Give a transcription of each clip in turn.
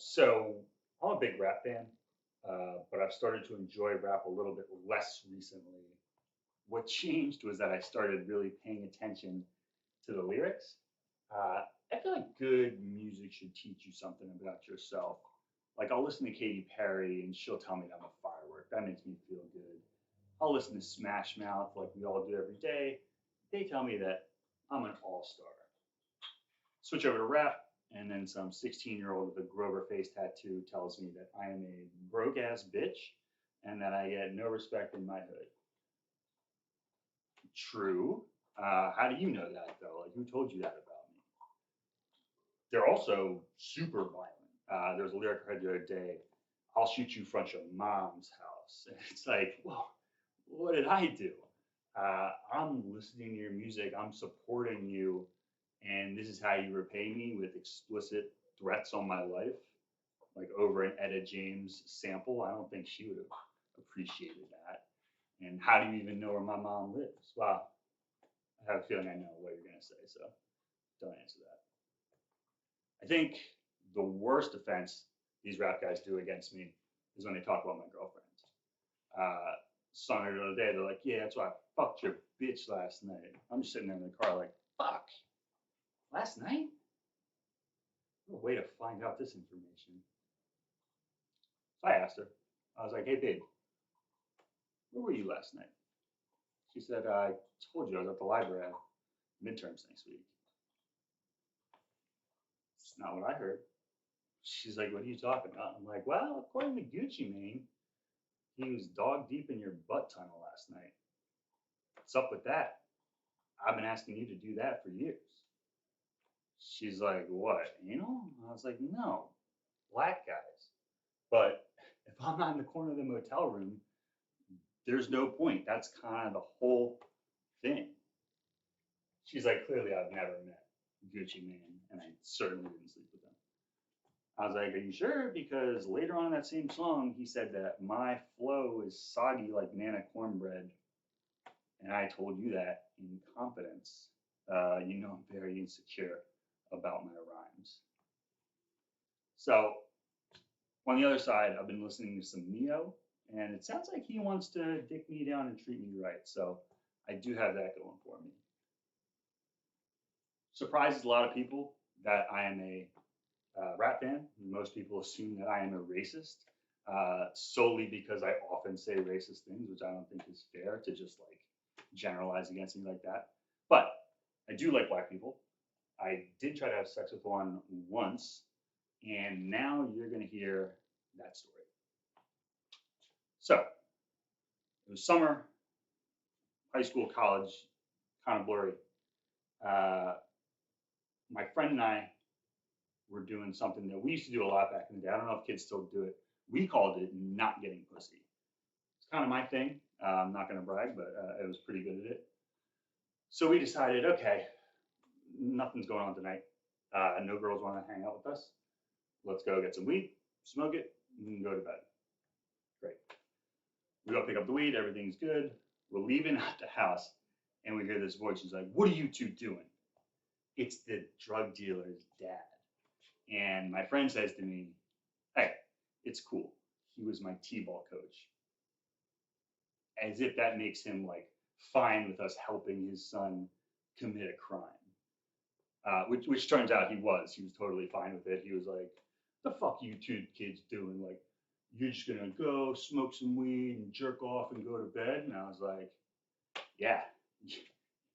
So I'm a big rap fan, but I've started to enjoy rap a little bit less recently. What changed was that I started really paying attention to the lyrics. I feel like good music should teach you something about yourself. Like I'll listen to Katy Perry and she'll tell me that I'm a firework. That makes me feel good. I'll listen to Smash Mouth like we all do every day. They tell me that I'm an all-star. Switch over to rap, and then some 16-year-old with a Grover face tattoo tells me that I am a broke ass bitch and that I get no respect in my hood. True. How do you know that though? Like, who told you that about me? They're also super violent. There's a lyric I heard the other day. I'll shoot you front your mom's house. And it's like, well, what did I do? I'm listening to your music. I'm supporting you, and this is how you repay me with explicit threats on my life, like over an Etta James sample. I don't think she would have appreciated that. And how do you even know where my mom lives? Well, I have a feeling I know what you're going to say, so don't answer that. I think the worst offense these rap guys do against me is when they talk about my girlfriend. Uh, Saw her the other day. They're like, "Yeah, that's why I fucked your bitch last night." I'm just sitting there in the car, like, "Fuck, last night? What a way to find out this information." So I asked her. I was like, "Hey, babe, where were you last night?" She said, "I told you I was at the library. I have midterms next week." It's not what I heard. She's like, "What are you talking about?" I'm like, "Well, according to Gucci Mane, he was dog deep in your butt tunnel last night. What's up with that? I've been asking you to do that for years." She's like, "What, anal?" I was like, "No, black guys." But if I'm not in the corner of the motel room, there's no point. That's kind of the whole thing. She's like, "Clearly, I've never met Gucci Mane, and I certainly didn't sleep with him." I was like, "Are you sure?" Because later on in that same song, he said that my flow is soggy like banana cornbread, and I told you that in confidence. You know I'm very insecure about my rhymes. So on the other side, I've been listening to some Neo, and it sounds like he wants to dick me down and treat me right. So I do have that going for me. Surprises a lot of people that I am a rap fan. Most people assume that I am a racist solely because I often say racist things, which I don't think is fair to just like generalize against me like that. But I do like black people. I did try to have sex with one once, and now you're going to hear that story. So it was summer, high school, college, kind of blurry. Uh, my friend and I were doing something that we used to do a lot back in the day. I don't know if kids still do it. We called it not getting pussy. It's kind of my thing. I'm not going to brag, but I was pretty good at it. So we decided, okay, nothing's going on tonight. No girls want to hang out with us. Let's go get some weed, smoke it, and go to bed. Great. We go pick up the weed. Everything's good. We're leaving out the house, and we hear this voice. She's like, "What are you two doing?" It's the drug dealer's dad. And my friend says to me, "Hey, it's cool. He was my T-ball coach." As if that makes him like fine with us helping his son commit a crime. Which turns out he was. He was totally fine with it. He was like, "The fuck you two kids doing? Like, you're just gonna go smoke some weed and jerk off and go to bed?" And I was like, "Yeah,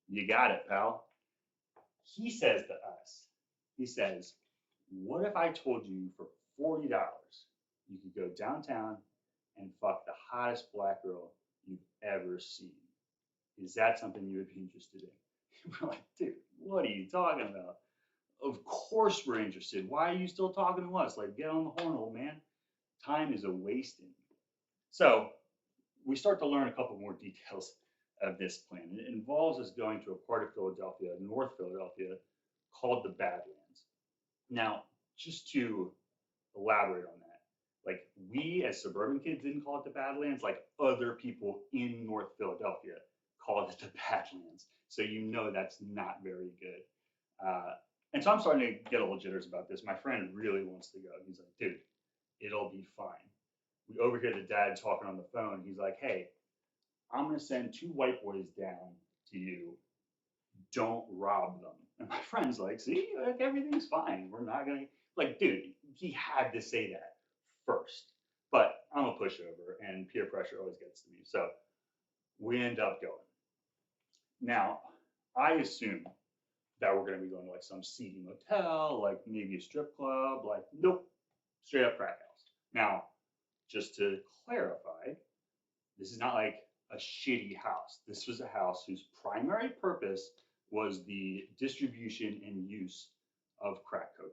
you got it, pal." He says to us, he says, "What if I told you for $40 you could go downtown and fuck the hottest black girl you've ever seen? Is that something you would be interested in?" We're like, "Dude, what are you talking about? Of course we're interested. Why are you still talking to us? Like, get on the horn, old man. Time is a wasting." So we start to learn a couple more details of this plan. It involves us going to a part of Philadelphia, North Philadelphia, called the Badlands. Now, just to elaborate on that, like we as suburban kids didn't call it the Badlands, like other people in North Philadelphia called it the Badlands. So you know that's not very good. Uh, And so I'm starting to get a little jitters about this. My friend really wants to go. He's like, dude, it'll be fine. We overhear the dad talking on the phone. He's like, hey, I'm going to send 2 white boys down to you. Don't rob them. And my friend's like, see, like everything's fine. We're not going to, like, dude, he had to say that first. But I'm a pushover and peer pressure always gets to me. So we end up going. Now, I assume that we're going to be going to like some seedy motel, like maybe a strip club. Like, nope, straight up crack house. Now, just to clarify, this is not like a shitty house. This was a house whose primary purpose was the distribution and use of crack cocaine.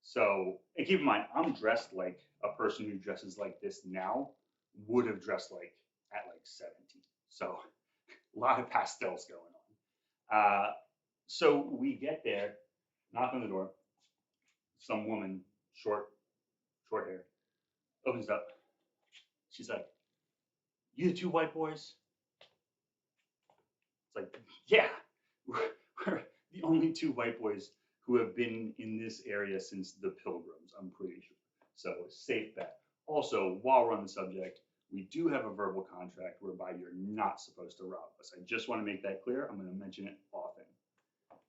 So, and keep in mind, I'm dressed like a person who dresses like this now would have dressed like at like 17. So, a lot of pastels going on. So we get there, knock on the door. Some woman, short hair, opens up. She's like, "You the 2 white boys?" It's like, yeah, we're the only 2 white boys who have been in this area since the Pilgrims, I'm pretty sure. So safe bet. Also, while we're on the subject, we do have a verbal contract whereby you're not supposed to rob us. I just want to make that clear. I'm going to mention it often.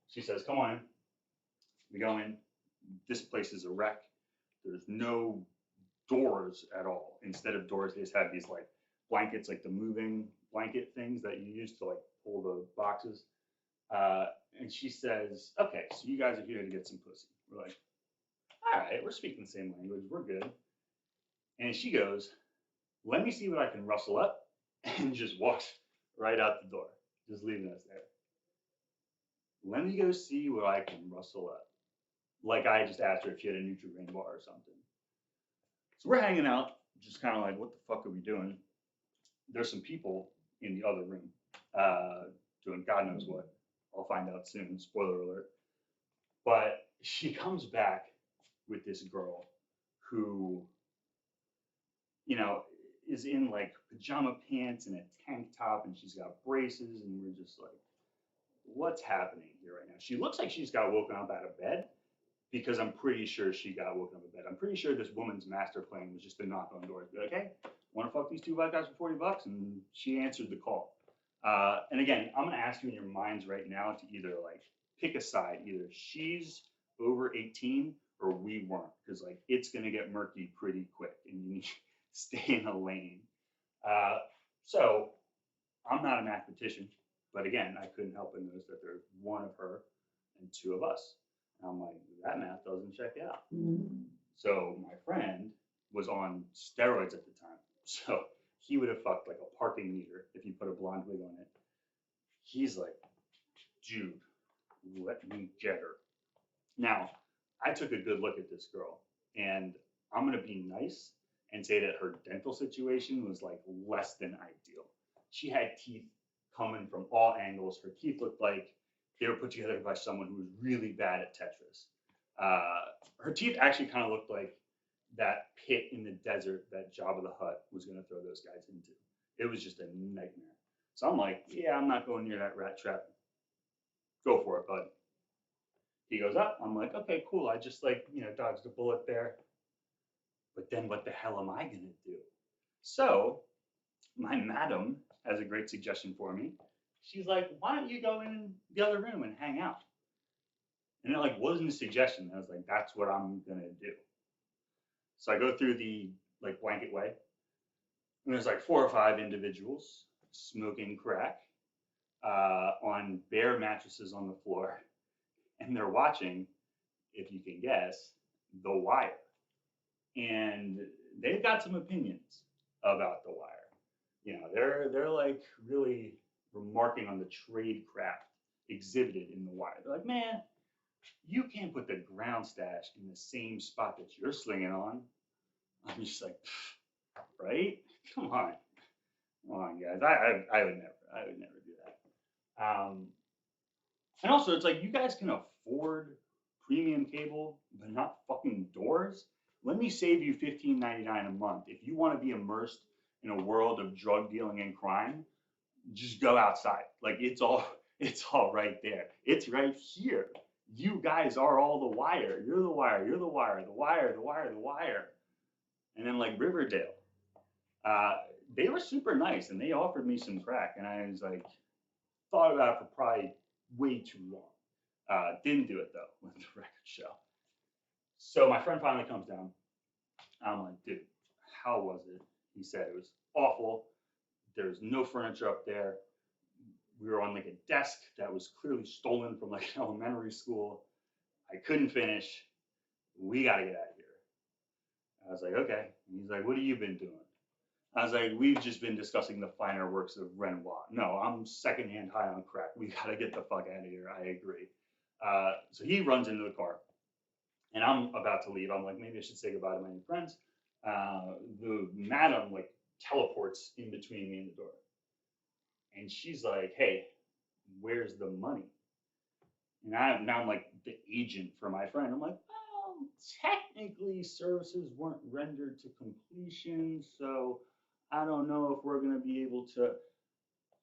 She says, come on in. We go in. This place is a wreck. There's no doors at all. Instead of doors, they just have these like blankets, like the moving blanket things that you use to like pull the boxes. And she says, okay, so you guys are here to get some pussy. We're like, all right, we're speaking the same language. We're good. And she goes, let me see what I can rustle up, and just walks right out the door, just leaving us there. Let me go see what I can rustle up. Like I just asked her if she had a Nutri-Grain bar or something. So we're hanging out, just kind of like, what the fuck are we doing? There's some people in the other room doing God knows what. I'll find out soon, spoiler alert. But she comes back with this girl who, you know, is in like pajama pants and a tank top, and she's got braces, and we're just like, what's happening here right now? She looks like she's got woken up out of bed, because I'm pretty sure she got woken up in bed. I'm pretty sure this woman's master plan was just to knock on doors, be like, hey, want to fuck these 2 white guys for $40? And she answered the call. And again, I'm going to ask you in your minds right now to either like pick a side. Either she's over 18 or we weren't, because like it's going to get murky pretty quick and you need to stay in a lane. So I'm not a mathematician, but again, I couldn't help but notice that there's one of her and 2 of us. And I'm like, that math doesn't check out. So my friend was on steroids at the time. So he would have fucked like a parking meter if you put a blonde wig on it. He's like, dude, let me get her. Now, I took a good look at this girl, and I'm going to be nice and say that her dental situation was like less than ideal. She had teeth coming from all angles. Her teeth looked like they were put together by someone who was really bad at Tetris. Her teeth actually kind of looked like that pit in the desert that Jabba the Hutt was going to throw those guys into. It was just a nightmare. So I'm like, yeah, I'm not going near that rat trap. Go for it, bud. He goes up. I'm like, okay, cool. I just like, dodged a bullet there. But then what the hell am I going to do? So my madam has a great suggestion for me. She's like, why don't you go in the other room and hang out? And it like wasn't a suggestion. I was like, that's what I'm going to do. So I go through the like blanket way, and there's like 4 or 5 individuals smoking crack on bare mattresses on the floor, and they're watching, if you can guess, The Wire. And they've got some opinions about The Wire. They're like really remarking on the trade craft exhibited in The Wire. They're like, man, you can't put the ground stash in the same spot that you're slinging on. I'm just like, right? Come on, guys. I would never do that. And also, it's like you guys can afford premium cable, but not fucking doors. Let me save you $15.99 a month. If you want to be immersed in a world of drug dealing and crime, just go outside. Like it's all right there. It's right here. You guys are all the wire. You're the wire. You're the wire. The wire. The wire. The wire. And then like Riverdale, uh, they were super nice and they offered me some crack, and I was like, thought about it for probably way too long. Didn't do it though with the record show. So my friend finally comes down. I'm like, dude, how was it? He said it was awful. There's no furniture up there. We were on like a desk that was clearly stolen from like an elementary school. I couldn't finish. We got to get out of here. I was like, okay. And he's like, what have you been doing? I was like, we've just been discussing the finer works of Renoir. No, I'm secondhand high on crack. We got to get the fuck out of here. I agree. So he runs into the car, and I'm about to leave. I'm like, maybe I should say goodbye to my new friends. The madam like teleports in between me and the door, and she's like, hey, where's the money? And now I'm like the agent for my friend. I'm like, well, technically services weren't rendered to completion, so I don't know if we're gonna be able to.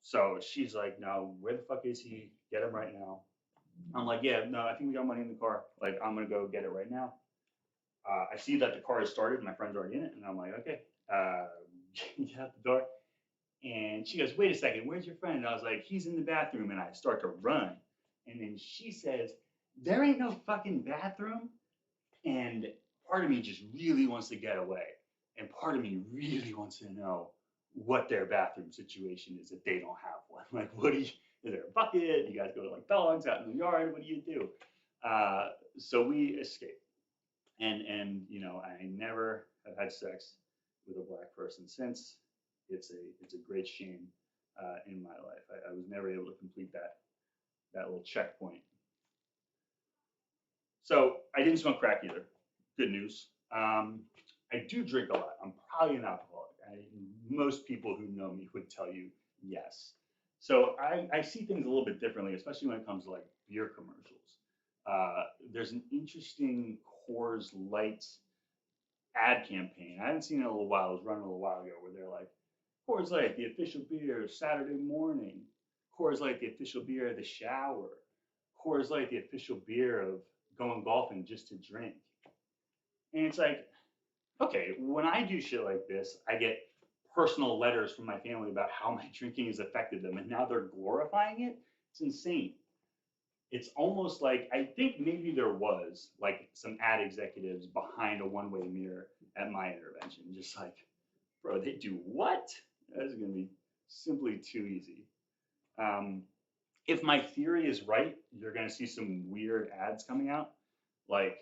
So she's like, no, where the fuck is he? Get him right now. I'm like, yeah, no, I think we got money in the car. Like, I'm gonna go get it right now. I see that the car is started. My friend's already in it, and I'm like, okay, get out the door. And she goes, wait a second, where's your friend? And I was like, he's in the bathroom. And I start to run. And then she says, there ain't no fucking bathroom. And part of me just really wants to get away. And part of me really wants to know what their bathroom situation is if they don't have one. Like, what do you, is there a bucket? You guys go to like dogs out in the yard? What do you do? So we escape. And you know, I never have had sex with a black person since. It's a great shame in my life. I was never able to complete that little checkpoint. So I didn't smoke crack either. Good news. I do drink a lot. I'm probably an alcoholic. Most people who know me would tell you yes. So I see things a little bit differently, especially when it comes to like beer commercials. There's an interesting Coors Light ad campaign. I hadn't seen it in a little while. It was running a little while ago where they're like, Coors Light, the official beer of Saturday morning. Coors Light, the official beer of the shower. Coors Light, the official beer of going golfing just to drink. And it's like, okay, when I do shit like this, I get personal letters from my family about how my drinking has affected them, and now they're glorifying it. It's insane. It's almost like I think maybe there was like some ad executives behind a one-way mirror at my intervention, just like, bro, they do what? That's gonna be simply too easy. Um, if my theory is right, you're gonna see some weird ads coming out, like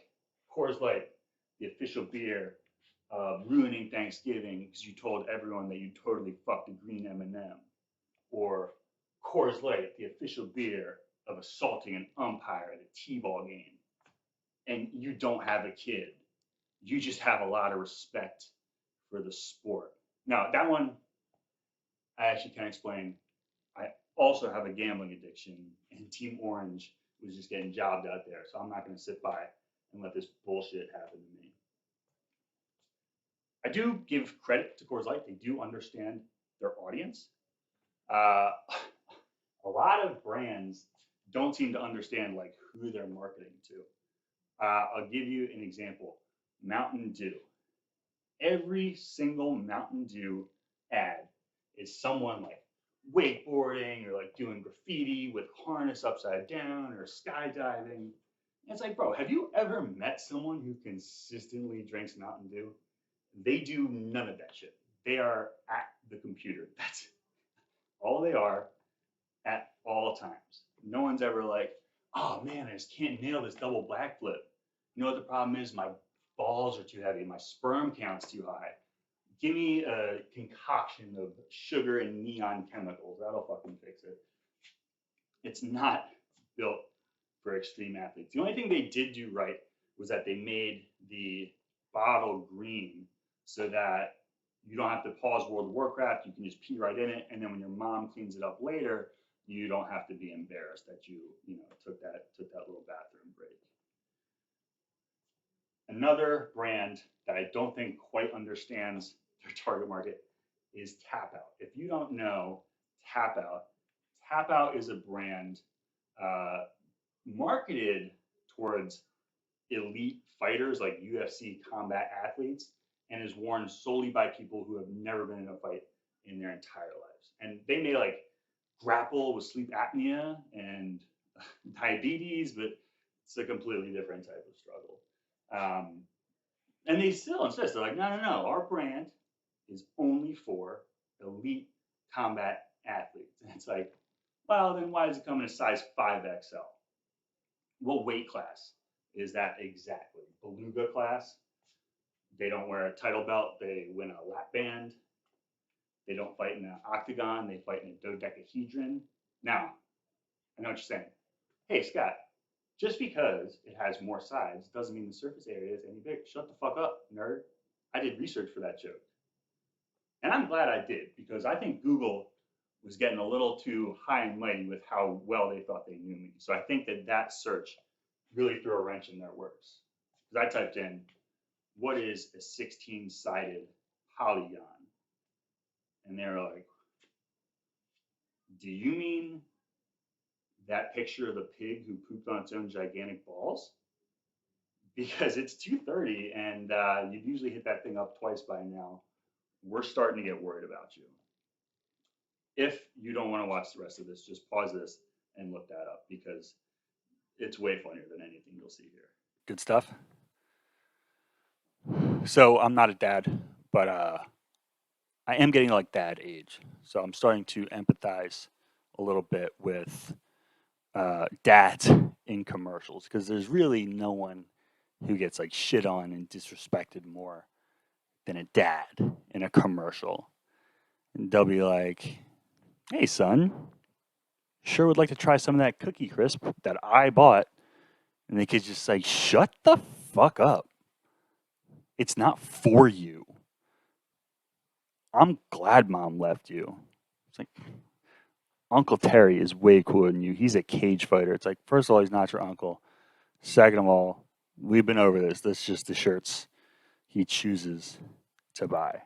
Coors Light, the official beer ruining Thanksgiving because you told everyone that you totally fucked a green M&M, or Coors Light, the official beer of assaulting an umpire at a T-ball game, and you don't have a kid. You just have a lot of respect for the sport. Now, that one I actually can explain. I also have a gambling addiction, and Team Orange was just getting jobbed out there. So I'm not going to sit by and let this bullshit happen to me. I do give credit to Coors Light. They do understand their audience. Uh, a lot of brands don't seem to understand like who they're marketing to. I'll give you an example. Mountain Dew. Every single Mountain Dew ad is someone like wakeboarding or like doing graffiti with harness upside down or skydiving. And it's like, bro, have you ever met someone who consistently drinks Mountain Dew? They do none of that shit. They are at the computer. That's all they are at all times. No one's ever like, oh man, I just can't nail this double backflip. You know what the problem is? My balls are too heavy. My sperm count's too high. Give me a concoction of sugar and neon chemicals. That'll fucking fix it. It's not built for extreme athletes. The only thing they did do right was that they made the bottle green so that you don't have to pause World of Warcraft. You can just pee right in it, and then when your mom cleans it up later, you don't have to be embarrassed that you took that little bathroom break. Another brand that I don't think quite understands their target market is Tap Out. If you don't know Tap Out, Tap Out is a brand marketed towards elite fighters like UFC combat athletes and is worn solely by people who have never been in a fight in their entire lives. And they may like grapple with sleep apnea and diabetes, but it's a completely different type of struggle. And they still insist, they're like, no, no, no, our brand is only for elite combat athletes. And it's like, well, then why does it come in a size 5XL? What weight class is that exactly? Beluga class? They don't wear a title belt, they win a lap band. They don't fight in an octagon, they fight in a dodecahedron. Now, I know what you're saying. Hey, Scott, just because it has more sides doesn't mean the surface area is any bigger. Shut the fuck up, nerd. I did research for that joke. And I'm glad I did, because I think Google was getting a little too high and mighty with how well they thought they knew me. So I think that search really threw a wrench in their works. Because I typed in, what is a 16-sided polygon? And they were like, do you mean that picture of the pig who pooped on its own gigantic balls? Because it's 2:30 and you'd usually hit that thing up twice by now. We're starting to get worried about you. If you don't want to watch the rest of this, just pause this and look that up, because it's way funnier than anything you'll see here. Good stuff. So I'm not a dad, but I am getting like dad age. So I'm starting to empathize a little bit with dads in commercials, because there's really no one who gets like shit on and disrespected more than a dad in a commercial. And they'll be like, hey, son, sure would like to try some of that Cookie Crisp that I bought. And the kid's just like, shut the fuck up. It's not for you. I'm glad mom left you. It's like, Uncle Terry is way cooler than you. He's a cage fighter. It's like, first of all, he's not your uncle. Second of all, we've been over this. That's just the shirts he chooses to buy.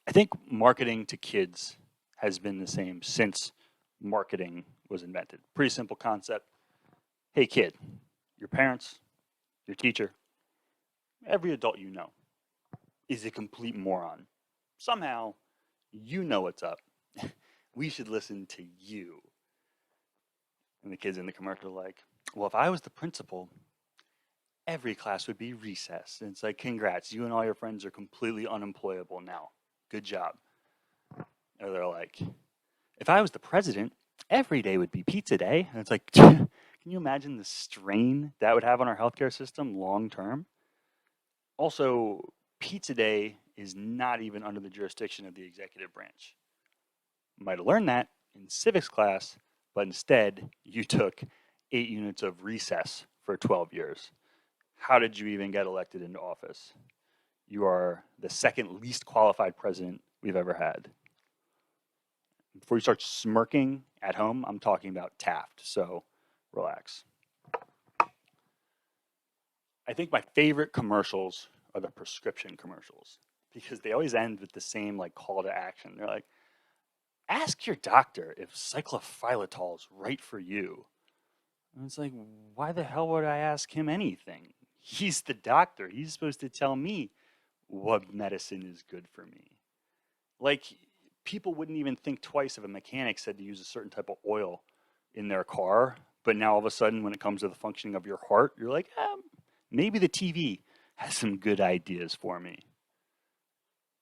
I think marketing to kids has been the same since marketing was invented. Pretty simple concept. Hey, kid, your parents, your teacher, every adult you know is a complete moron. Somehow, you know what's up. We should listen to you. And the kids in the commercial are like, well, if I was the principal, every class would be recess. And it's like, congrats, you and all your friends are completely unemployable now. Good job. Or they're like, if I was the president, every day would be pizza day. And it's like, can you imagine the strain that would have on our healthcare system long term? Also, pizza day is not even under the jurisdiction of the executive branch. You might have learned that in civics class, but instead you took 8 units of recess for 12 years. How did you even get elected into office? You are the second least qualified president we've ever had. Before you start smirking at home, I'm talking about Taft, so relax. I think my favorite commercials are the prescription commercials, because they always end with the same like call to action. They're like, ask your doctor if cyclophyllitol is right for you. And it's like, why the hell would I ask him anything? He's the doctor. He's supposed to tell me what medicine is good for me. Like, people wouldn't even think twice if a mechanic said to use a certain type of oil in their car, but now all of a sudden when it comes to the functioning of your heart, you're like, maybe the TV has some good ideas for me.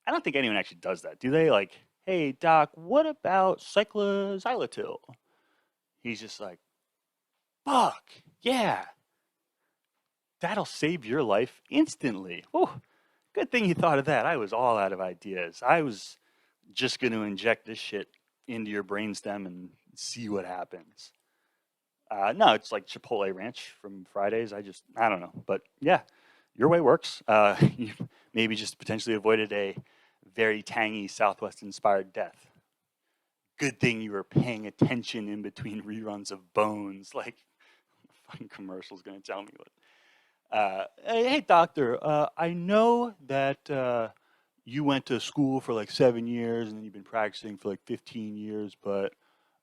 I don't think anyone actually does that, do they? Like, hey, doc, what about cycloxylitol? He's just like, fuck, yeah, that'll save your life instantly. Oh, good thing you thought of that. I was all out of ideas. I was just going to inject this shit into your brainstem and see what happens. No, it's like Chipotle Ranch from Fridays. I don't know. But yeah, your way works. You maybe just potentially avoided a very tangy Southwest-inspired death. Good thing you were paying attention in between reruns of Bones. Like, fucking commercial's going to tell me what. Hey, doctor, I know that you went to school for like 7 years and then you've been practicing for like 15 years, but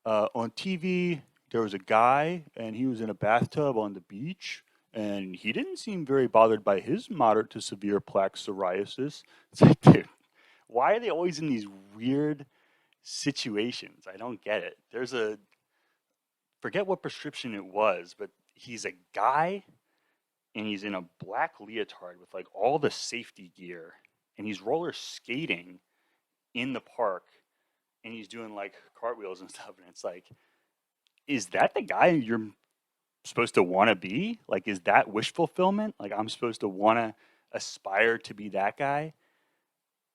on TV, there was a guy and he was in a bathtub on the beach and he didn't seem very bothered by his moderate to severe plaque psoriasis. It's like, dude, why are they always in these weird situations? I don't get it. There's a, forget what prescription it was, but he's a guy and he's in a black leotard with like all the safety gear and he's roller skating in the park and he's doing like cartwheels and stuff. And it's like, is that the guy you're supposed to want to be? Like, is that wish fulfillment? Like, I'm supposed to want to aspire to be that guy?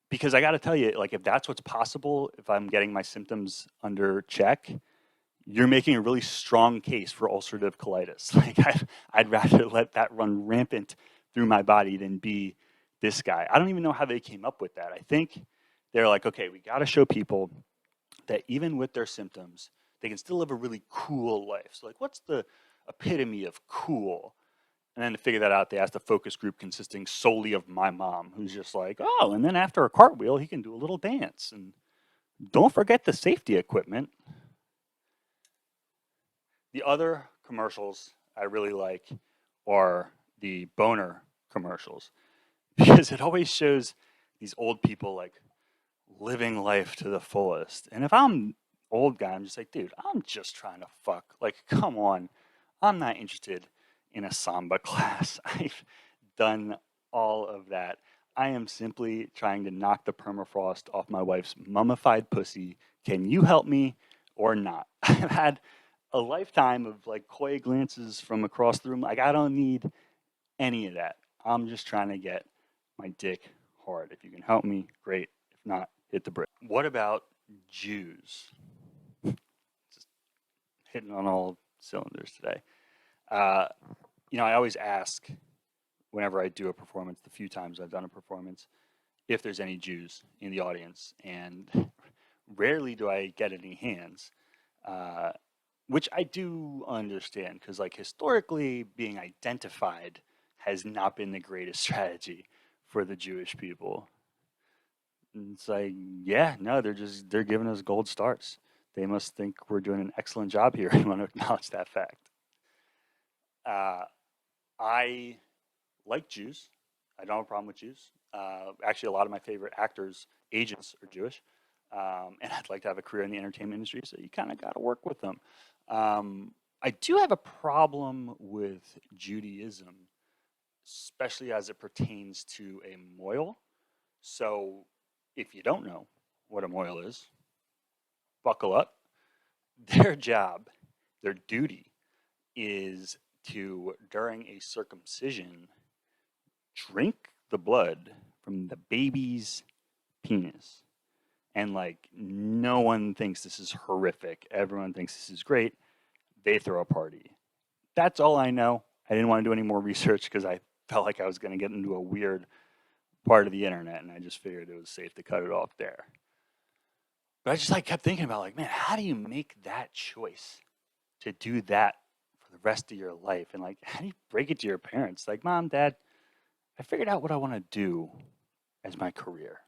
Because I got to tell you, like, if that's what's possible, if I'm getting my symptoms under check, you're making a really strong case for ulcerative colitis. Like, I'd rather let that run rampant through my body than be this guy. I don't even know how they came up with that. I think they're like, okay, we got to show people that even with their symptoms, they can still live a really cool life. So, like, what's the epitome of cool? And then to figure that out, they asked a focus group consisting solely of my mom, who's just like, oh, and then after a cartwheel, he can do a little dance. And don't forget the safety equipment. The other commercials I really like are the boner commercials because it always shows these old people like living life to the fullest. And if I'm old guy, I'm just like, dude, I'm just trying to fuck. Like, come on. I'm not interested in a samba class. I've done all of that. I am simply trying to knock the permafrost off my wife's mummified pussy. Can you help me or not? I've had a lifetime of like coy glances from across the room. Like, I don't need any of that. I'm just trying to get my dick hard. If you can help me, great. If not, hit the brick. What about Jews? Just hitting on all cylinders today. I always ask whenever I do a performance, the few times I've done a performance, if there's any Jews in the audience, and rarely do I get any hands, which I do understand because, like, historically, being identified has not been the greatest strategy for the Jewish people. And it's like, yeah, no, they're giving us gold stars. They must think we're doing an excellent job here and want to acknowledge that fact. I like Jews. I don't have a problem with Jews. Actually, a lot of my favorite actors, agents, are Jewish. And I'd like to have a career in the entertainment industry, so you kind of got to work with them. I do have a problem with Judaism, especially as it pertains to a moil. So if you don't know what a moil is, buckle up. Their job, their duty, is to, during a circumcision, drink the blood from the baby's penis. And like, no one thinks this is horrific. Everyone thinks this is great. They throw a party. That's all I know. I didn't want to do any more research because I felt like I was going to get into a weird part of the internet, and I just figured it was safe to cut it off there. But I just like kept thinking about, like, man, how do you make that choice to do that for the rest of your life? And like, how do you break it to your parents? Like, Mom, Dad, I figured out what I want to do as my career.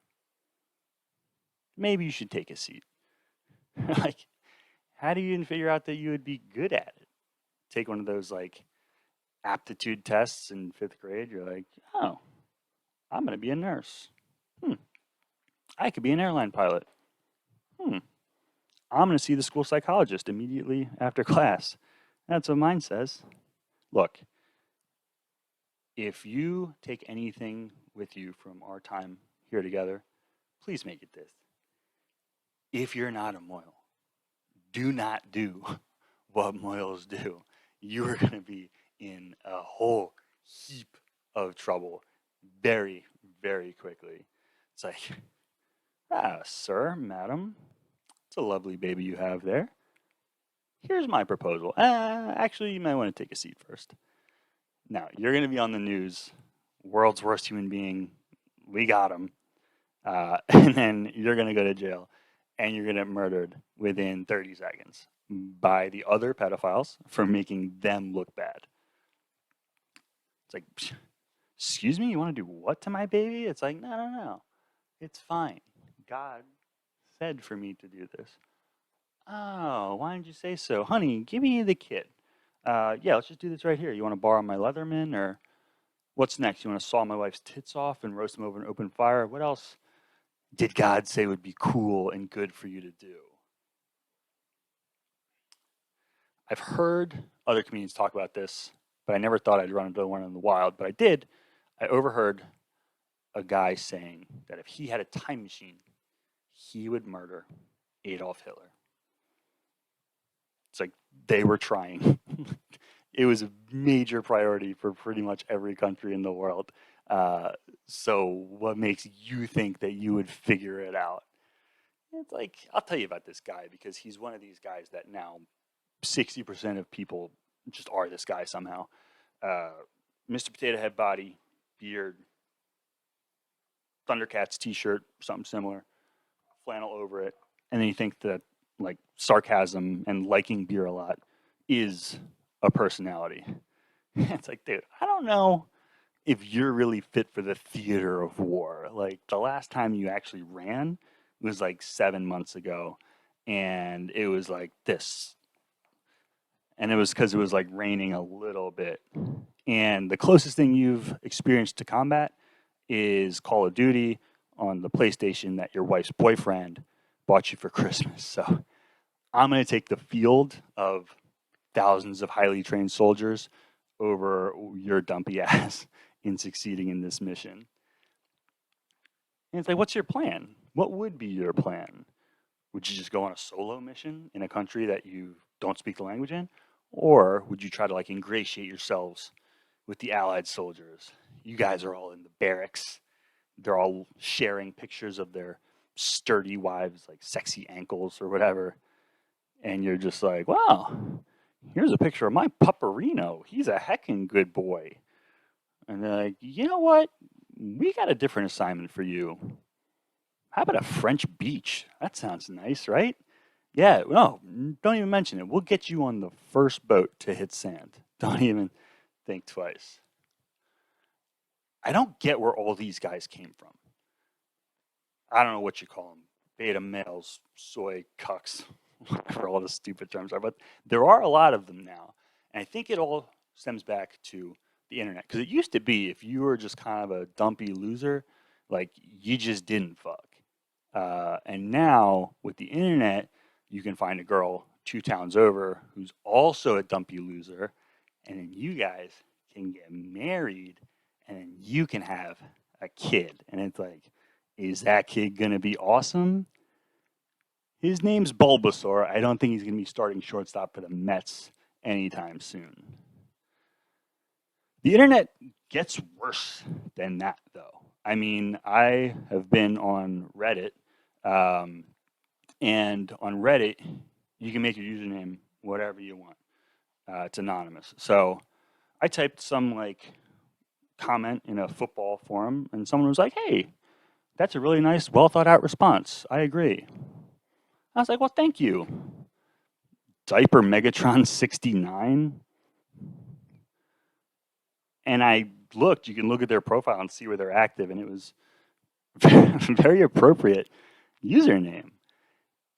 Maybe you should take a seat. Like, how do you even figure out that you would be good at it? Take one of those like aptitude tests in 5th grade. You're like, oh, I'm going to be a nurse. I could be an airline pilot. I'm going to see the school psychologist immediately after class. That's what mine says. Look, if you take anything with you from our time here together, please make it this. If you're not a moil, do not do what moils do. You are going to be in a whole heap of trouble very, very quickly. It's like, sir, madam, it's a lovely baby you have there. Here's my proposal. Actually, you might want to take a seat first. Now, you're going to be on the news, world's worst human being, we got him. And then you're going to go to jail and you're going to get murdered within 30 seconds by the other pedophiles for making them look bad. It's like, excuse me, you want to do what to my baby? It's like, no. It's fine. God said for me to do this. Oh, why didn't you say so? Honey, give me the kid. Yeah, let's just do this right here. You want to borrow my Leatherman, or what's next? You want to saw my wife's tits off and roast them over an open fire? What else did God say would be cool and good for you to do? I've heard other comedians talk about this, but I never thought I'd run into one in the wild, but I did. I overheard a guy saying that if he had a time machine, he would murder Adolf Hitler. It's like they were trying. It was a major priority for pretty much every country in the world. Uh, so, what makes you think that you would figure it out? It's like, I'll tell you about this guy because he's one of these guys that now 60% of people just are this guy somehow. Uh, Mr. Potato Head body, beard, Thundercats t-shirt, something similar, flannel over it, and then you think that like sarcasm and liking beer a lot is a personality. It's like, dude, I don't know if you're really fit for the theater of war. Like the last time you actually ran was like 7 months ago, and it was like this, and it was because it was like raining a little bit. And the closest thing you've experienced to combat is Call of Duty on the PlayStation that your wife's boyfriend bought you for Christmas. So I'm going to take the field of thousands of highly trained soldiers over your dumpy ass in succeeding in this mission. And it's like, what's your plan? What would be your plan? Would you just go on a solo mission in a country that you don't speak the language in? Or would you try to like ingratiate yourselves with the Allied soldiers? You guys are all in the barracks. They're all sharing pictures of their sturdy wives, like sexy ankles or whatever. And you're just like, wow, here's a picture of my pupperino. He's a heckin' good boy. And they're like, you know what? We got a different assignment for you. How about a French beach? That sounds nice, right? Yeah, no, don't even mention it. We'll get you on the first boat to hit sand. Don't even think twice. I don't get where all these guys came from. I don't know what you call them, beta males, soy cucks, whatever all the stupid terms are, but there are a lot of them now. And I think it all stems back to the internet. Because it used to be if you were just kind of a dumpy loser, like you just didn't fuck. And now with the internet, you can find a girl 2 towns over who's also a dumpy loser, and then you guys can get married, and then you can have a kid. And it's like, is that kid gonna be awesome? His name's Bulbasaur. I don't think he's gonna be starting shortstop for the Mets anytime soon. The internet gets worse than that, though. I mean, I have been on Reddit, um, and on Reddit, you can make your username whatever you want. It's anonymous. So I typed some like comment in a football forum, and someone was like, "Hey, that's a really nice, well thought out response. I agree." I was like, "Well, thank you." Diaper Megatron 69. And I looked, you can look at their profile and see where they're active, and it was very appropriate username.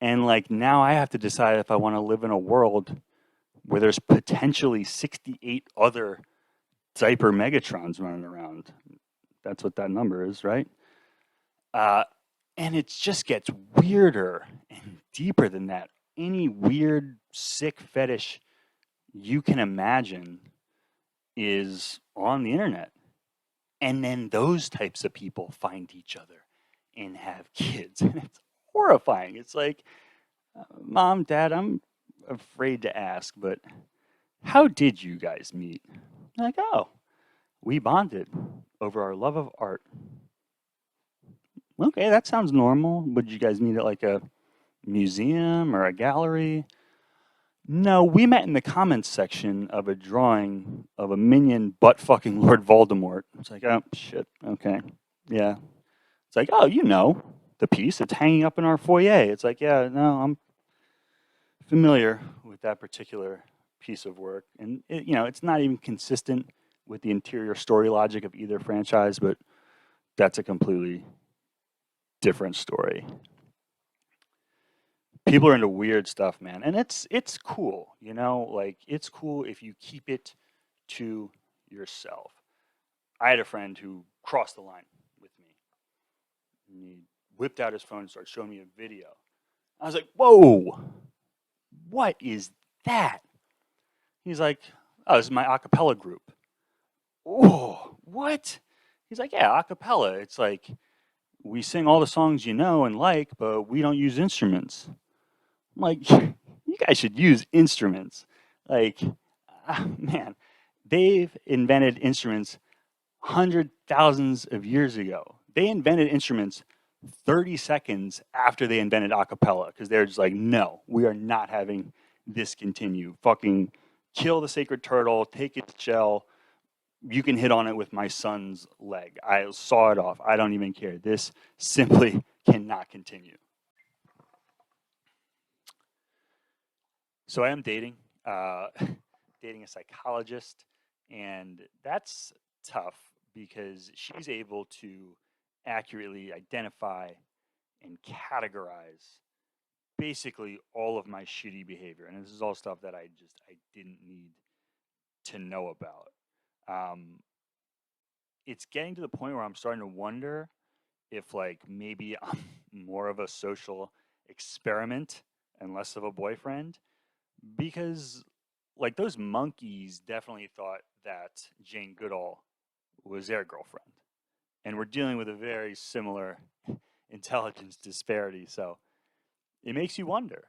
And like now I have to decide if I want to live in a world where there's potentially 68 other diaper Megatrons running around. That's what that number is, right? And it just gets weirder and deeper than that. Any weird, sick fetish you can imagine is on the internet. And then those types of people find each other and have kids. And it's horrifying. It's like, Mom, Dad, I'm afraid to ask, but how did you guys meet? Like, oh, we bonded over our love of art. Okay, that sounds normal. Would you guys meet at like a museum or a gallery? No, we met in the comments section of a drawing of a minion butt fucking Lord Voldemort. It's like, oh, shit, okay, yeah. It's like, oh, you know, the piece, it's hanging up in our foyer. It's like, yeah, no, I'm familiar with that particular piece of work. And, it's not even consistent with the interior story logic of either franchise, but that's a completely different story. people are into weird stuff, man, and it's cool, you know, like it's cool if you keep it to yourself. I had a friend who crossed the line with me. And he whipped out his phone and started showing me a video. I was like, "Whoa, what is that?" He's like, "Oh, this is my acapella group." Oh, what? He's like, "Yeah, acapella. It's like we sing all the songs you know and like, but we don't use instruments." I'm like, you guys should use instruments. Like, man, they've invented instruments hundred thousands of years ago. They invented instruments 30 seconds after they invented acapella because they're just like, no, we are not having this continue. Fucking kill the sacred turtle, take its shell. You can hit on it with my son's leg. I saw it off. I don't even care. This simply cannot continue. So I am dating, uh, dating a psychologist, and that's tough because she's able to accurately identify and categorize basically all of my shitty behavior, and this is all stuff that I didn't need to know about. Um, it's getting to the point where I'm starting to wonder if like maybe I'm more of a social experiment and less of a boyfriend because like those monkeys definitely thought that Jane Goodall was their girlfriend, and we're dealing with a very similar intelligence disparity. So it makes you wonder.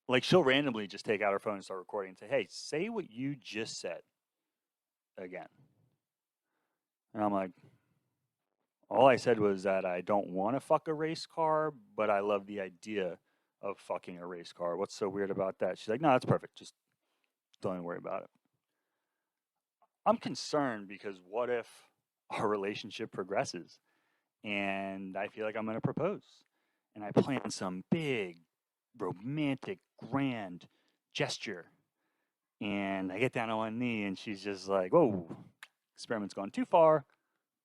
Like she'll randomly just take out her phone and start recording and say, "Hey, say what you just said again." And I'm like, "All I said was that I don't want to fuck a race car, but I love the idea of fucking a race car. What's so weird about that?" She's like, "No, that's perfect. Just don't even worry about it." I'm concerned because what if our relationship progresses and I feel like I'm going to propose and I plan some big, romantic, grand gesture and I get down on one knee and she's just like, "Whoa, experiment's gone too far,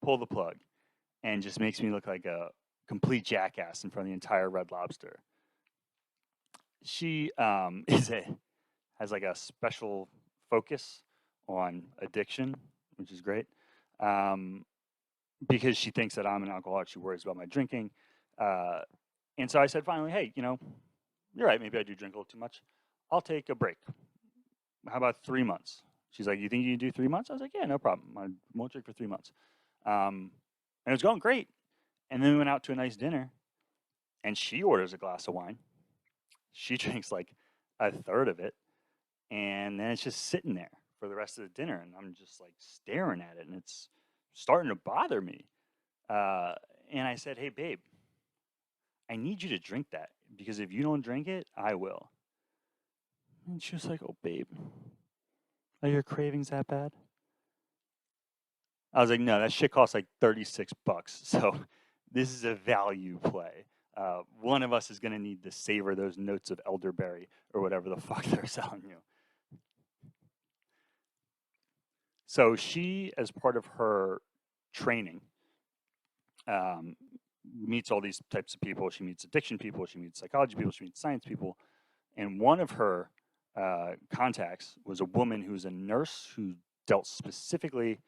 pull the plug," and just makes me look like a complete jackass in front of the entire Red Lobster. She is a has like a special focus on addiction, which is great. Um, because she thinks that I'm an alcoholic. She worries about my drinking. Uh, and so I said, finally, hey, you know, you're right. Maybe I do drink a little too much. I'll take a break. How about 3 months? She's like, you think you can do 3 months? I was like, yeah, no problem. I won't drink for 3 months. And it was going great. And then we went out to a nice dinner and she orders a glass of wine. She drinks like a third of it. And then it's just sitting there for the rest of the dinner. And I'm just like staring at it and it's starting to bother me. Uh, and I said, hey, babe, I need you to drink that because if you don't drink it, I will. And she was like, oh, babe, are your cravings that bad? I was like, no, that shit costs like $36. So this is a value play. One of us is going to need to savor those notes of elderberry or whatever the fuck they're selling you. So she, as part of her training, um, meets all these types of people. She meets addiction people, she meets psychology people, she meets science people. And one of her contacts was a woman who's a nurse who dealt specifically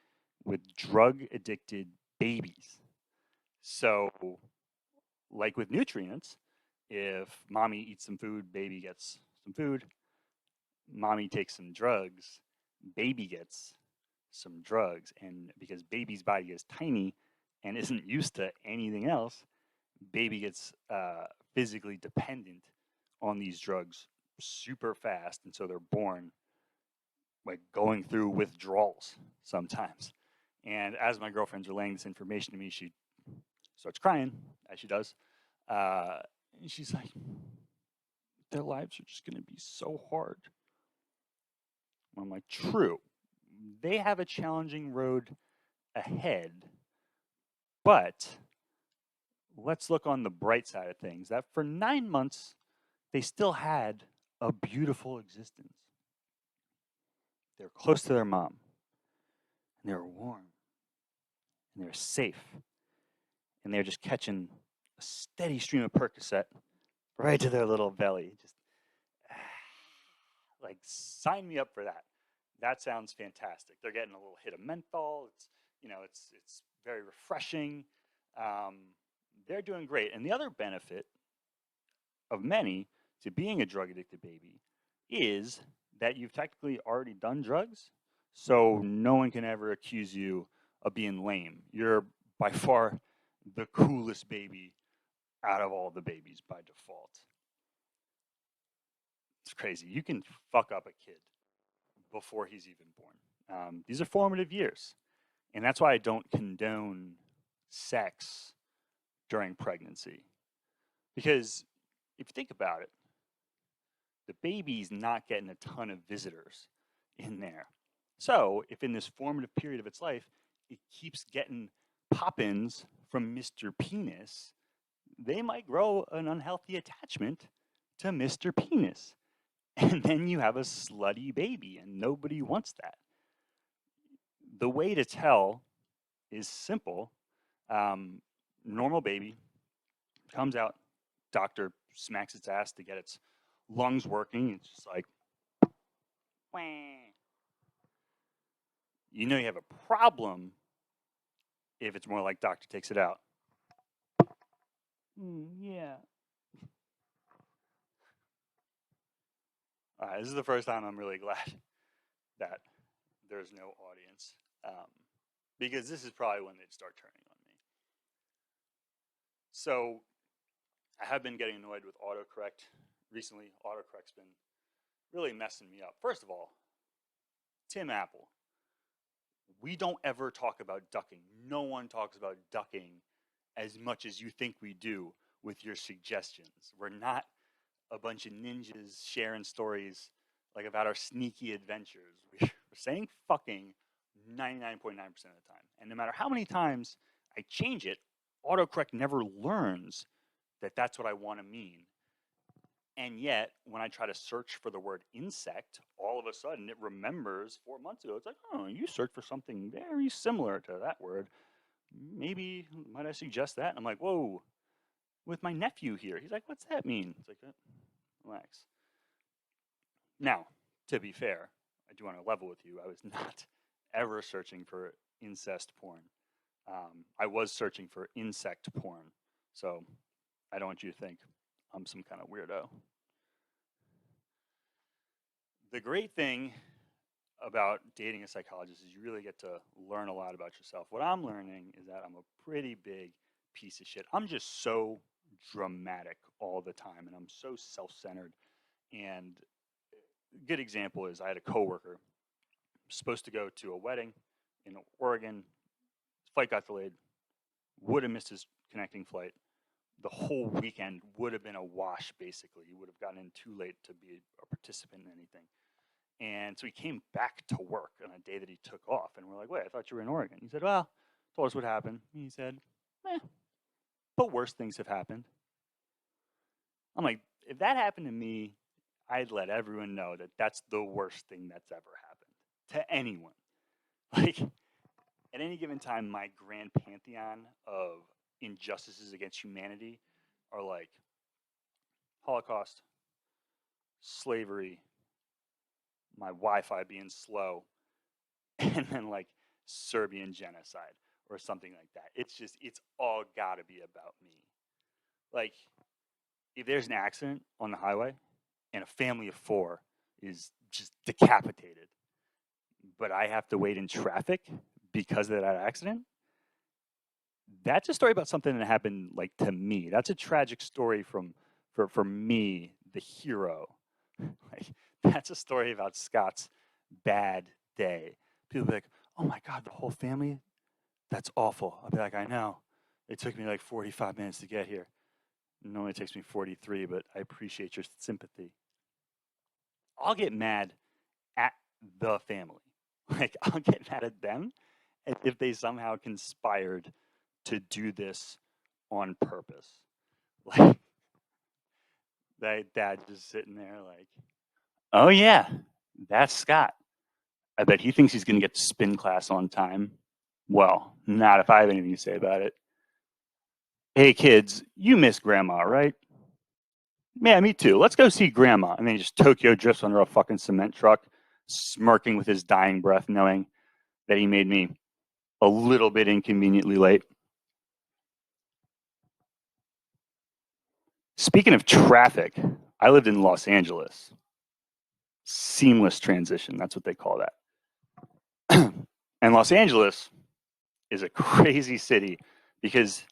with drug addicted babies. So, like with nutrients, if mommy eats some food, baby gets some food. Mommy takes some drugs, baby gets some drugs. And because baby's body is tiny and isn't used to anything else, baby gets physically dependent on these drugs super fast. And so they're born like going through withdrawals sometimes. And as my girlfriend's relaying this information to me, she starts crying, as she does. And she's like, their lives are just going to be so hard. I'm like, true. They have a challenging road ahead, but let's look on the bright side of things that for 9 months, they still had a beautiful existence. They were close to their mom, and they were warm, and they were safe, and they were just catching a steady stream of Percocet right to their little belly. Just like sign me up for that. That sounds fantastic. They're getting a little hit of menthol. It's very refreshing. Um, they're doing great. And the other benefit of many to being a drug addicted baby is that you've technically already done drugs. So no one can ever accuse you of being lame. You're by far the coolest baby out of all the babies by default. It's crazy. You can fuck up a kid before he's even born. These are formative years. And that's why I don't condone sex during pregnancy. Because if you think about it, the baby's not getting a ton of visitors in there. So, if in this formative period of its life, it keeps getting pop ins from Mr. Penis, they might grow an unhealthy attachment to Mr. Penis. And then you have a slutty baby, and nobody wants that. The way to tell is simple. Normal baby comes out, doctor smacks its ass to get its lungs working. It's just like, wah. You know you have a problem if it's more like doctor takes it out. Yeah. This is the first time I'm really glad that there's no audience, because this is probably when they'd start turning on me. So I have been getting annoyed with autocorrect recently. Autocorrect's been really messing me up. First of all, Tim Apple, we don't ever talk about ducking. No one talks about ducking as much as you think we do with your suggestions. We're not a bunch of ninjas sharing stories like about our sneaky adventures. We're saying fucking 99.9% of the time. And no matter how many times I change it, autocorrect never learns that that's what I want to mean. And yet, when I try to search for the word insect, all of a sudden it remembers 4 months ago. It's like, oh, you searched for something very similar to that word. Maybe, might I suggest that? And I'm like, whoa, with my nephew here. He's like, what's that mean? It's like, relax. Now, to be fair, I do want to level with you. I was not ever searching for incest porn. I was searching for insect porn. So I don't want you to think I'm some kind of weirdo. The great thing about dating a psychologist is you really get to learn a lot about yourself. What I'm learning is that I'm a pretty big piece of shit. I'm just so dramatic all the time, and I'm so self-centered. And a good example is I had a coworker supposed to go to a wedding in Oregon. Flight got delayed. Would have missed his connecting flight. The whole weekend would have been a wash, basically. He would have gotten in too late to be a participant in anything. And so he came back to work on a day that he took off. And we're like, wait, I thought you were in Oregon. He said, well, told us what happened. He said, but worse things have happened. I'm like, if that happened to me, I'd let everyone know that that's the worst thing that's ever happened to anyone. Like, at any given time, my grand pantheon of injustices against humanity are like Holocaust, slavery, my Wi-Fi being slow, and then like Serbian genocide or something like that. It's all gotta be about me. Like, if there's an accident on the highway and a family of 4 is just decapitated, but I have to wait in traffic because of that accident, that's a story about something that happened like to me. That's a tragic story for me, the hero. Like, that's a story about Scott's bad day. People be like, oh my God, the whole family? That's awful. I'll be like, I know. It took me like 45 minutes to get here. It only takes me 43, but I appreciate your sympathy. I'll get mad at the family. Like, I'll get mad at them if they somehow conspired to do this on purpose. Like, that dad just sitting there like, oh yeah, that's Scott. I bet he thinks he's going to get to spin class on time. Well, not if I have anything to say about it. Hey kids, you miss grandma, right? Yeah, me too. Let's go see grandma. And then he just Tokyo drifts under a fucking cement truck, smirking with his dying breath, knowing that he made me a little bit inconveniently late. Speaking of traffic, I lived in Los Angeles. Seamless transition. That's what they call that. And Los Angeles is a crazy city because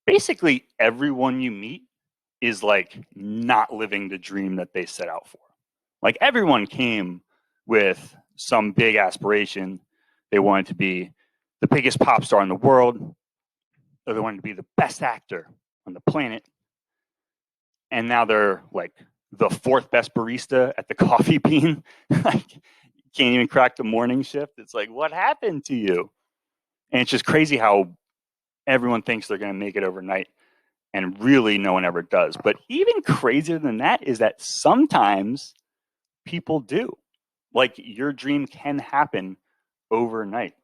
basically everyone you meet is like not living the dream that they set out for. Like everyone came with some big aspiration. They wanted to be the biggest pop star in the world, or they wanted to be the best actor on the planet. And now they're like the fourth best barista at the Coffee Bean. Like, can't even crack the morning shift. It's like, what happened to you? And it's just crazy how everyone thinks they're going to make it overnight, and really no one ever does. But even crazier than that is that sometimes people do. Like your dream can happen overnight.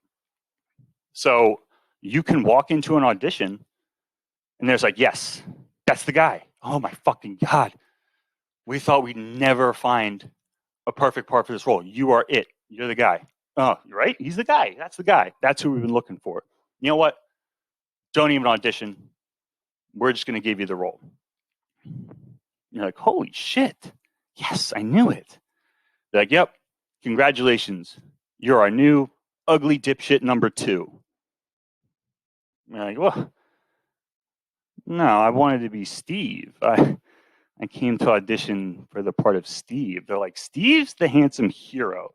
So you can walk into an audition and there's like, yes, that's the guy. Oh my fucking God. We thought we'd never find a perfect part for this role. You are it. You're the guy. Oh, right? He's the guy. That's the guy. That's who we've been looking for. You know what? Don't even audition. We're just going to give you the role. You're like, holy shit. Yes, I knew it. They're like, yep, congratulations. You're our new ugly dipshit number 2. You're like, well, no, I wanted to be Steve. I came to audition for the part of Steve. They're like, Steve's the handsome hero.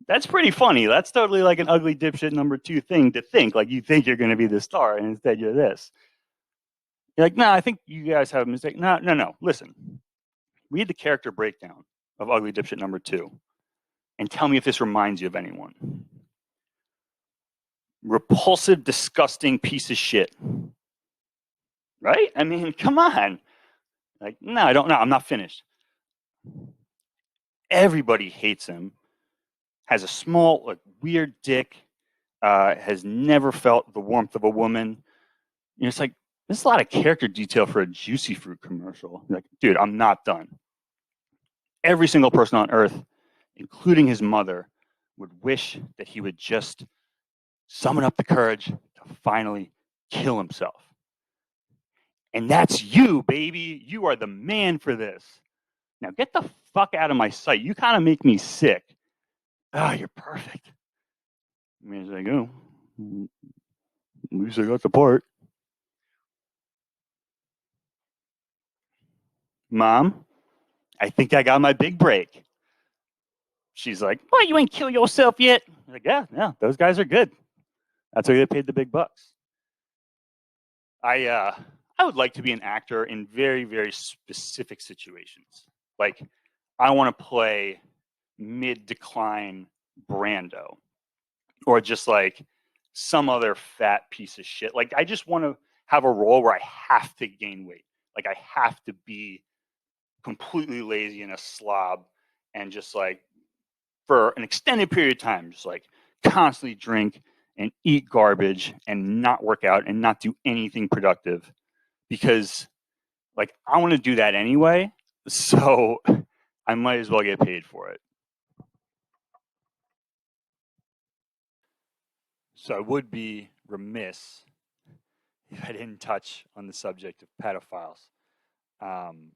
That's pretty funny. That's totally like an ugly dipshit number 2 thing to think. Like you think you're going to be the star, and instead you're this. You're like, no, I think you guys have a mistake. No. Listen, read the character breakdown of ugly dipshit number 2, and tell me if this reminds you of anyone. Repulsive, disgusting piece of shit. Right? I mean, come on. Like, no, I don't know. I'm not finished. Everybody hates him. Has a small, like, weird dick. Has never felt the warmth of a woman. You know, it's like, there's a lot of character detail for a Juicy Fruit commercial. Like, dude, I'm not done. Every single person on earth, including his mother, would wish that he would just summon up the courage to finally kill himself. And that's you, baby. You are the man for this. Now get the fuck out of my sight. You kind of make me sick. Ah, you're perfect. I mean, it's like, oh, at least I got the part. Mom, I think I got my big break. She's like, what, you ain't kill yourself yet? I'm like, yeah, those guys are good. That's why they paid the big bucks. I would like to be an actor in very, very specific situations. Like, I want to play mid-decline Brando, or just like some other fat piece of shit. Like, I just want to have a role where I have to gain weight. Like, I have to be completely lazy and a slob, and just like for an extended period of time, just like constantly drink and eat garbage and not work out and not do anything productive, because like I want to do that anyway. So I might as well get paid for it. So I would be remiss if I didn't touch on the subject of pedophiles. Um,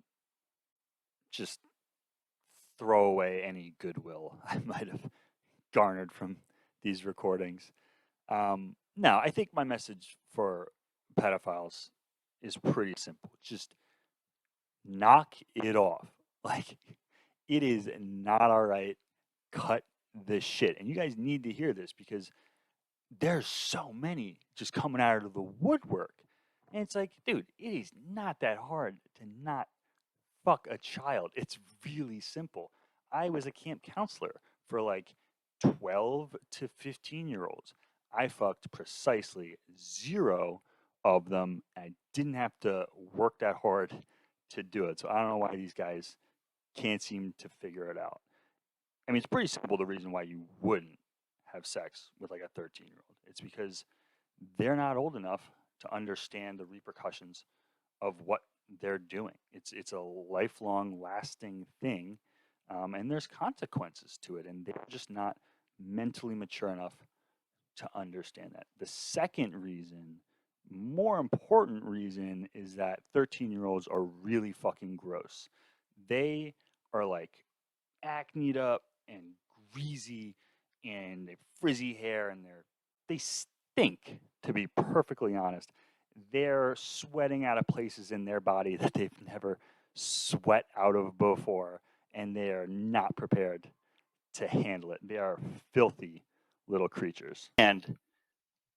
just throw away any goodwill I might have garnered from these recordings. No, I think my message for pedophiles is pretty simple. Just knock it off. Like, it is not all right. Cut the shit. And you guys need to hear this because there's so many just coming out of the woodwork. And it's like, dude, it is not that hard to not fuck a child. It's really simple. I was a camp counselor for like 12 to 15-year-olds. I fucked precisely 0 of them. I didn't have to work that hard to do it. So I don't know why these guys can't seem to figure it out. I mean, it's pretty simple the reason why you wouldn't have sex with like a 13-year-old. It's because they're not old enough to understand the repercussions of what they're doing. It's a lifelong, lasting thing, and there's consequences to it, and they're just not mentally mature enough to understand that. The second reason, more important reason, is that 13-year-olds are really fucking gross. They are like acneed up and greasy, and they have frizzy hair, and they stink, to be perfectly honest. They're sweating out of places in their body that they've never sweat out of before, and they are not prepared to handle it. They are filthy little creatures, and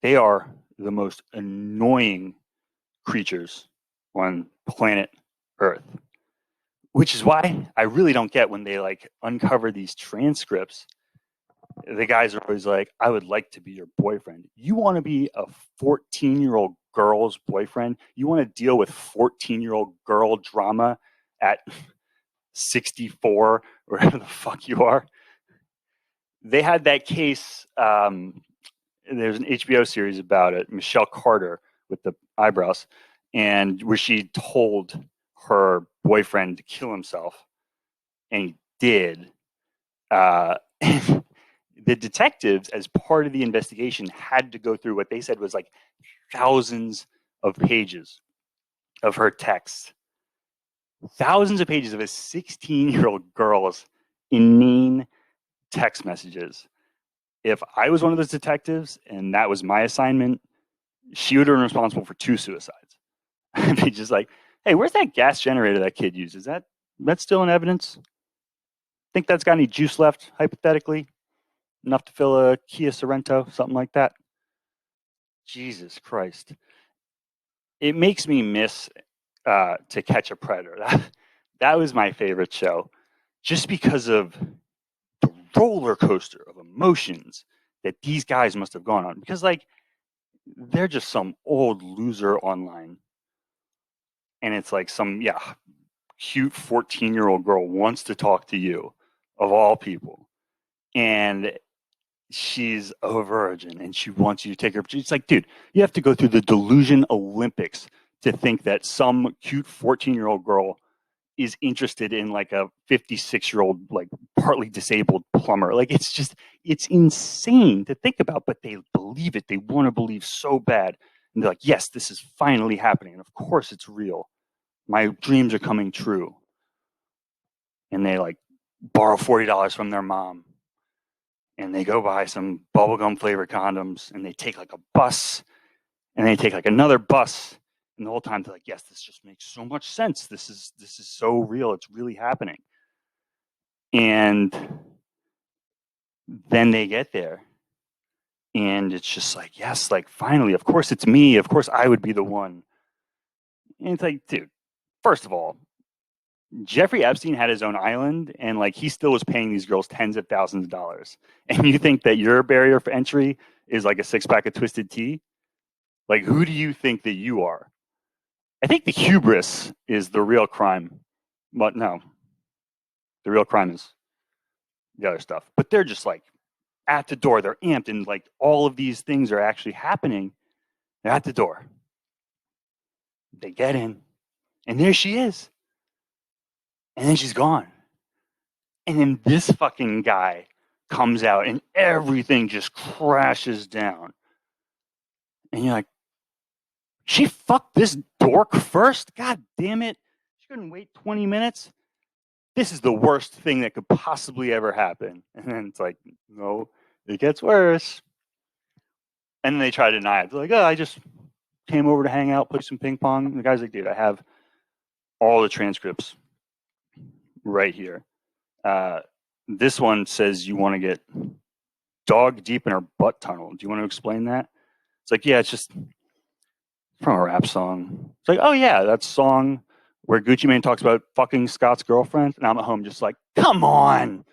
they are the most annoying creatures on planet Earth. Which is why I really don't get when they like uncover these transcripts. The guys are always like, I would like to be your boyfriend. You want to be a 14-year-old girl's boyfriend? You want to deal with 14-year-old girl drama at 64, or whatever the fuck you are? They had that case. There's an HBO series about it, Michelle Carter with the eyebrows, and where she told her boyfriend to kill himself, and he did. The detectives, as part of the investigation, had to go through what they said was like thousands of pages of her text, thousands of pages of a 16-year-old girl's inane text messages. If I was one of those detectives and that was my assignment, she would have been responsible for 2 suicides. I'd be just like, hey, where's that gas generator that kid used? Is that still in evidence? Think that's got any juice left, hypothetically? Enough to fill a Kia Sorento, something like that? Jesus Christ. It makes me miss To Catch a Predator. That was my favorite show, just because of the roller coaster of emotions that these guys must have gone on. Because, like, they're just some old loser online. And it's like some, cute 14-year-old girl wants to talk to you, of all people. And she's a virgin and she wants you to take her. It's like, dude, you have to go through the delusion Olympics to think that some cute 14-year-old girl is interested in like a 56-year-old, like partly disabled plumber. Like, it's insane to think about, but they believe it. They want to believe so bad. And they're like, yes, this is finally happening. And of course it's real. My dreams are coming true. And they like borrow $40 from their mom, and they go buy some bubblegum flavored condoms, and they take like a bus, and they take like another bus, and the whole time they're like, yes, this just makes so much sense. This is so real. It's really happening. And then they get there, and it's just like, yes, like finally, of course it's me. Of course I would be the one. And it's like, dude, first of all, Jeffrey Epstein had his own island, and like he still was paying these girls tens of thousands of dollars. And you think that your barrier for entry is like a 6-pack of Twisted Tea? Like, who do you think that you are? I think the hubris is the real crime. But no, the real crime is the other stuff. But they're just like at the door. They're amped, and like all of these things are actually happening. They're at the door. They get in, and there she is. And then she's gone. And then this fucking guy comes out, and everything just crashes down. And you're like, she fucked this dork first? God damn it. She couldn't wait 20 minutes? This is the worst thing that could possibly ever happen. And then it's like, no, it gets worse. And then they try to deny it. They're like, oh, I just came over to hang out, play some ping pong. And the guy's like, dude, I have all the transcripts right here. This one says you want to get dog deep in her butt tunnel. Do you want to explain that? It's like, yeah, it's just from a rap song. It's like, oh yeah, that song where Gucci Mane talks about fucking Scott's girlfriend. And I'm at home just like, come on.